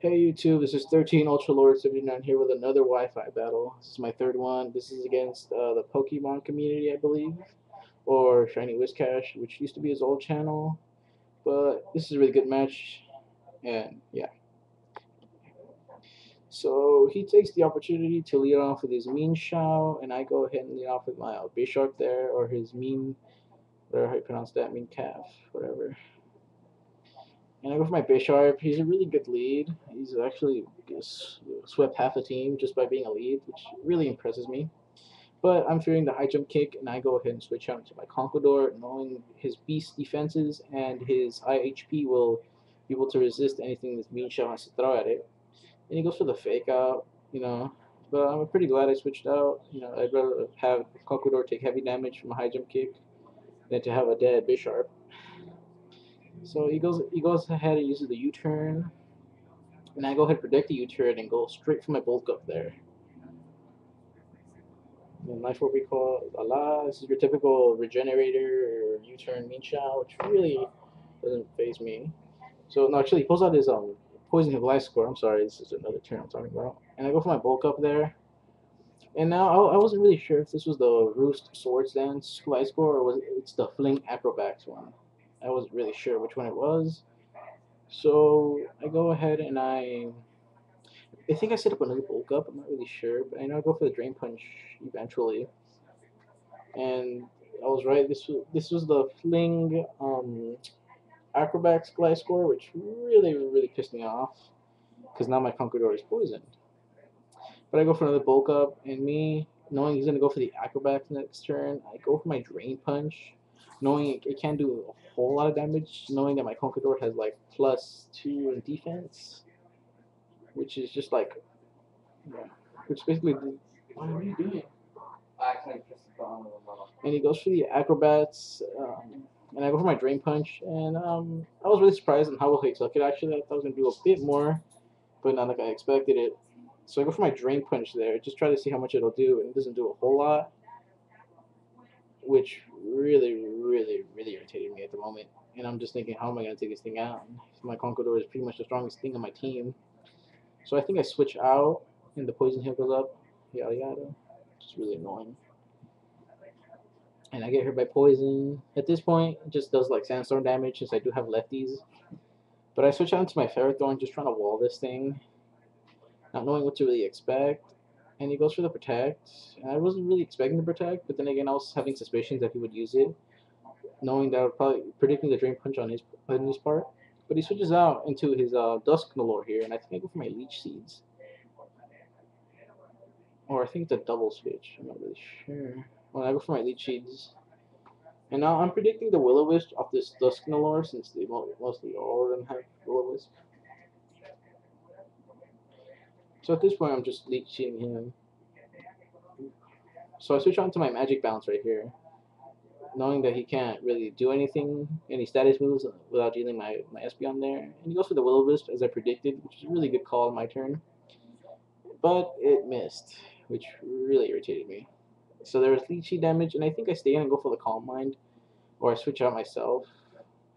Hey YouTube, this is 13ULTRALORD79 here with another Wi-Fi battle. This is my third one. This is against the Pokemon community, I believe, or Shiny Whiscash, which used to be his old channel. But this is a really good match, and yeah. So he takes the opportunity to lead off with his Mean Shao, and I go ahead and lead off with my Bisharp there, or his Mean, whatever how you pronounce that, Mean Calf, whatever. And I go for my Bisharp. He's a really good lead. He's actually swept half the team just by being a lead, which really impresses me. But I'm fearing the high jump kick, and I go ahead and switch out to my Conquador, knowing his beast defenses and his high HP will be able to resist anything this Mean Shell has to throw at it. And he goes for the fake out, But I'm pretty glad I switched out. I'd rather have Conquador take heavy damage from a high jump kick than to have a dead Bisharp. So he goes ahead and uses the U-turn, and I go ahead and predict the U-turn and go straight for my bulk up there. And Life Orb Recall, Allah, this is your typical regenerator or U-turn Mean Shao, which really doesn't phase me. So no, actually he pulls out his Poison Gliscor. I'm sorry, this is another turn I'm talking about. And I go for my bulk up there. And now I wasn't really sure if this was the Roost Swords Dance Gliscor or was it's the Fling Acrobats one. I wasn't really sure which one it was. So I go ahead and I think I set up another bulk up. I'm not really sure, but I know I go for the Drain Punch eventually. And I was right. This was the Fling Acrobats Gliscor, which really pissed me off because now my Conqueror is poisoned. But I go for another bulk up, and me knowing he's gonna go for the Acrobats next turn, I go for my Drain Punch, knowing it can't do a whole lot of damage, knowing that my Conqueror has like +2 in defense, which is just like, yeah, which basically, what are you doing? And he goes for the Acrobats, and I go for my Drain Punch, and I was really surprised on how well he took it. Actually, I thought I was gonna do a bit more, but not like I expected it. So I go for my Drain Punch there, just try to see how much it'll do, and it doesn't do a whole lot, which really irritated me at the moment. And I'm just thinking, how am I gonna take this thing out? My Conqueror is pretty much the strongest thing on my team, so I think I switch out, and the Poison Heal goes up, yada yada. Just really annoying. And I get hurt by poison. At this point, it just does like sandstorm damage since I do have lefties. But I switch out into my Ferrothorn, just trying to wall this thing, not knowing what to really expect. And he goes for the Protect. And I wasn't really expecting the Protect, but then again, I was having suspicions that he would use it, knowing that I would probably predicting the Drain Punch on his part. But he switches out into his Dusknoir here, and I think I go for my Leech Seeds. Or I think it's a double switch. I'm not really sure. Well, I go for my Leech Seeds. And now I'm predicting the Will-O-Wisp off this Dusknoir since they mostly all of them have Will-O-Wisp. So at this point, I'm just leeching him. So I switch on to my Magic Bounce right here, knowing that he can't really do anything, any status moves, without dealing my Espeon there. And he goes for the Will-O-Wisp as I predicted, which is a really good call on my turn. But it missed, which really irritated me. So there was Leechy damage, and I think I stay in and go for the Calm Mind, or I switch out myself.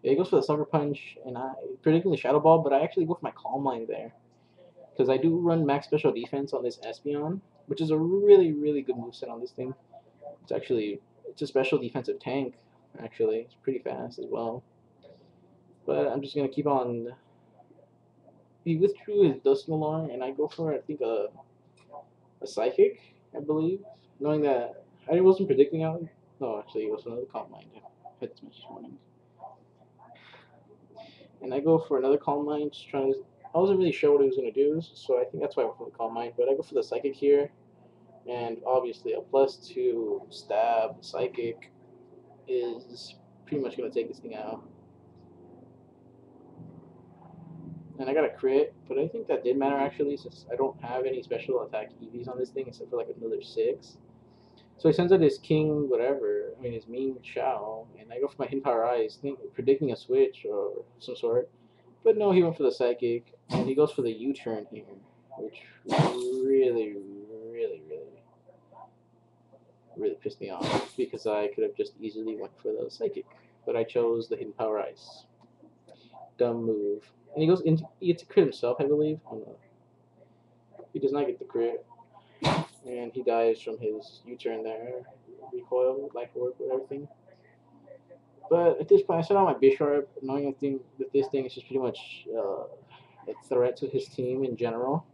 Yeah, he goes for the Sucker Punch, and I predicting the Shadow Ball, but I actually go for my Calm Mind there. Because I do run max special defense on this Espeon, which is a really good moveset on this thing. It's a special defensive tank, actually. It's pretty fast as well. But I'm just going to keep on. He withdrew his Dusknoir, and I go for, I think, a Psychic, I believe. Knowing that I wasn't predicting out. No, actually, it was another Calm Mind. I had this much this morning. And I go for another Calm Mind, just trying to. I wasn't really sure what he was going to do, so I think that's why I went for the Calm Mind. But I go for the Psychic here, and obviously a +2 stab Psychic is pretty much going to take this thing out. And I got a crit, but I think that did matter actually, since I don't have any special attack EVs on this thing except for like another 6. So he sends out his King whatever, his Mean Shao, and I go for my Hidden Power Eyes, predicting a switch or some sort. But no, he went for the Psychic, and he goes for the U-turn here, which really pissed me off, because I could have just easily went for the Psychic, but I chose the Hidden Power Ice. Dumb move. and he goes into he gets to crit himself, I believe. He does not get the crit, and he dies from his U-turn there, recoil, life orb, with everything. But at this point, I set out my Bisharp, knowing I think that this thing is just pretty much a threat to his team in general.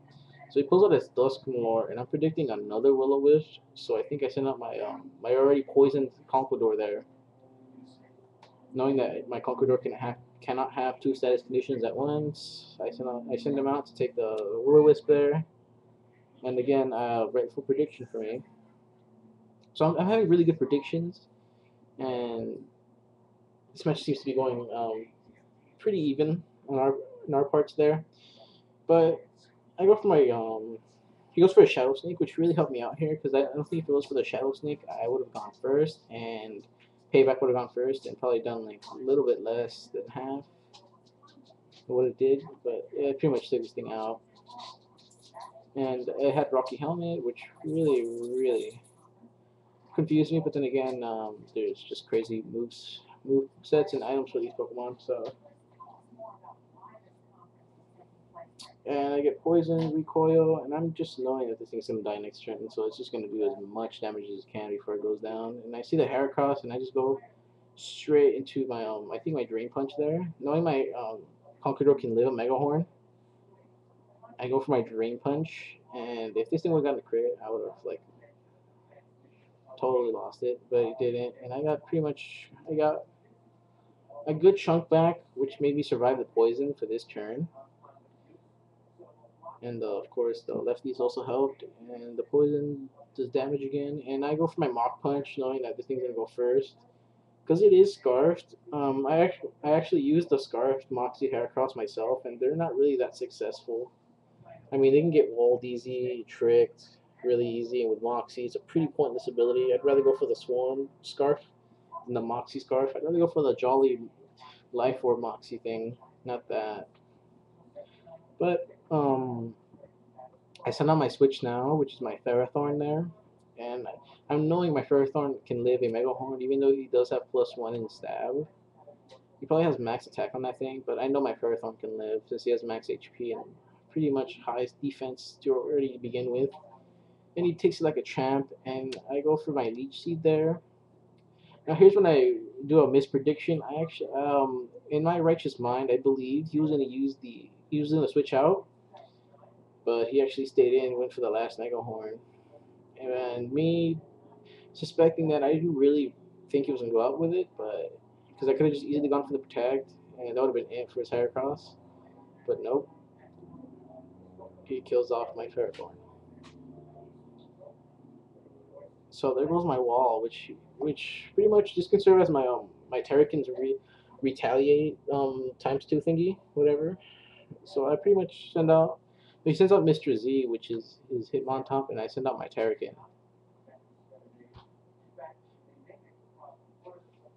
So he pulls out his Duskmoor, and I'm predicting another Will-O-Wisp. So I think I sent out my my already poisoned Conqueror there, knowing that my Conqueror cannot have two status conditions at once. I send him out to take the Will-O-Wisp there, and again, rightful prediction for me. So I'm having really good predictions, and this match seems to be going pretty even on our parts there. But I go for my he goes for a Shadow Sneak, which really helped me out here because I don't think if it was for the Shadow Sneak, I would have gone first, and Payback would have gone first, and probably done like a little bit less than half of what it did. But yeah, it pretty much took this thing out. And it had Rocky Helmet, which really confused me. But then again, there's just crazy move sets and items for these Pokemon, so. And I get poison, recoil, and I'm just knowing that this thing's gonna die next turn, so it's just gonna do as much damage as it can before it goes down. And I see the Heracross, and I just go straight into my I think my Drain Punch there. Knowing my Conqueror can live a Mega Horn, I go for my Drain Punch, and if this thing would have gotten a crit, I would have like totally lost it, but it didn't, and I got a good chunk back, which made me survive the poison for this turn. And of course the lefties also helped, and the poison does damage again, and I go for my Mach Punch knowing that this thing's gonna go first because it is scarfed. I actually used the scarfed Moxie Heracross myself, and they're not really that successful. I mean, they can get walled easy, tricked really easy, and with Moxie it's a pretty pointless ability. I'd rather go for the Swarm Scarf than the Moxie Scarf. I'd rather go for the Jolly Life Orb Moxie thing, not that. But I send out my Switch now, which is my Ferrothorn there, and I'm knowing my Ferrothorn can live a Mega Horn, even though he does have +1 in Stab. He probably has max attack on that thing, but I know my Ferrothorn can live since he has max HP and pretty much highest defense to already begin with. And he takes it like a champ, and I go for my Leech Seed there. Now here's when I do a misprediction. I actually, in my righteous mind, I believed he was gonna switch out, but he actually stayed in and went for the last Mega Horn. And me suspecting that, I didn't really think he was going to go out with it, but because I could have just easily gone for the Protect, and that would have been it for his Heracross. But nope. He kills off my Ferrothorn. So there goes my wall, which pretty much just can serve as my my Terrakin's retaliate ×2 thingy, whatever. So I pretty much send out. He sends out Mr. Z, which is Hitmontop, and I send out my Terrakin.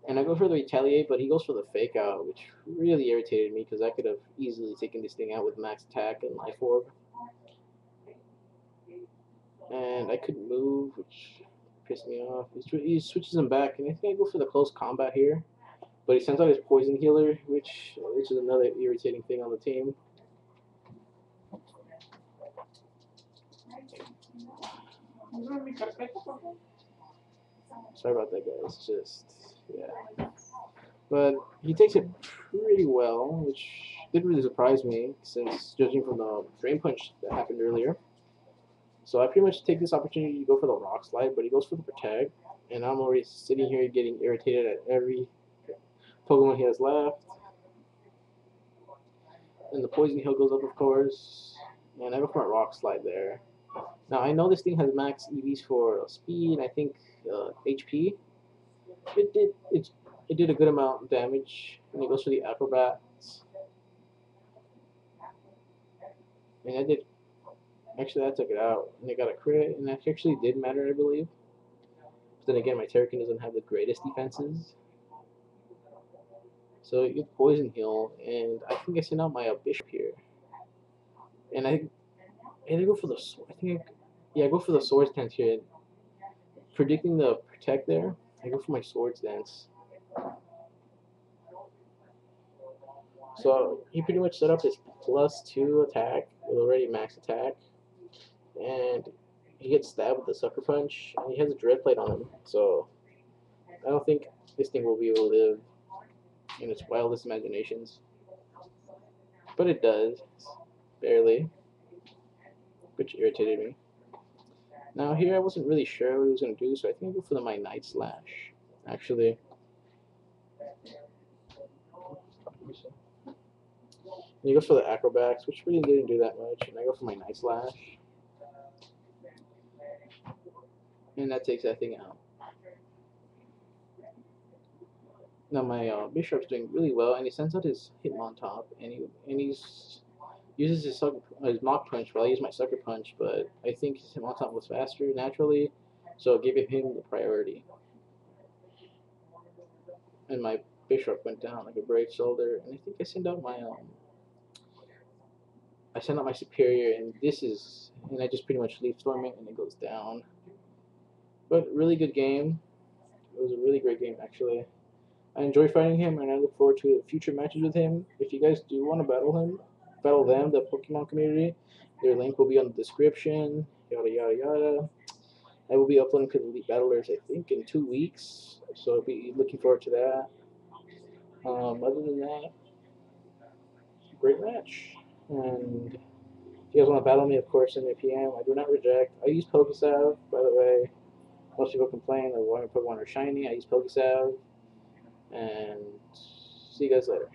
And I go for the retaliate, but he goes for the fake out, which really irritated me because I could have easily taken this thing out with max attack and life orb. And I couldn't move, which pissed me off. He switches him back, and I think I go for the close combat here. But he sends out his poison healer, which is another irritating thing on the team. Sorry about that, guys. Just, yeah. But he takes it pretty well, which didn't really surprise me, since judging from the Drain Punch that happened earlier. So I pretty much take this opportunity to go for the Rock Slide, but he goes for the Protect, and I'm already sitting here getting irritated at every Pokemon he has left. And the Poison Heal goes up, of course, and I go for my Rock Slide there. Now I know this thing has max EVs for speed, I think HP. It did a good amount of damage, and it goes for the Acrobats. And I did. Actually, I took it out, and it got a crit, and that actually did matter, I believe. But then again, my Terrakin doesn't have the greatest defenses. So you get Poison Heal, and I think I sent out my Bishop here. And I go for the, I go for the Swords Dance here. Predicting the Protect there, I go for my Swords Dance. So he pretty much set up his +2 attack with already max attack, and he gets stabbed with a sucker punch, and he has a dread plate on him. So I don't think this thing will be able to live in its wildest imaginations, but it does, barely, which irritated me. Now here I wasn't really sure what he was gonna do, so I think I go for my Night Slash. Actually, and he goes for the Acrobats, which really didn't do that much, and I go for my Night Slash, and that takes that thing out. Now my Bishop's doing really well, and he sends out his Hitmontop, and he's uses his Mach Punch, while I use my Sucker Punch, but I think his Hitmontop was faster naturally, so I gave him the priority. And my Bishop went down like a brave soldier, and I think I sent out my Superior, and I just pretty much Leaf Storm it, and it goes down. But really good game. It was a really great game, actually. I enjoy fighting him, and I look forward to future matches with him. If you guys do want to battle them, the Pokemon community, their link will be on the description. Yada yada yada. I will be uploading to the Elite Battlers, I think, in 2 weeks, so I'll be looking forward to that. Other than that, great match. And if you guys want to battle me, of course, send me a PM. I do not reject. I use Pokesalve, by the way. Most people complain that why my Pokemon are shiny. I use Pokesalve. And see you guys later.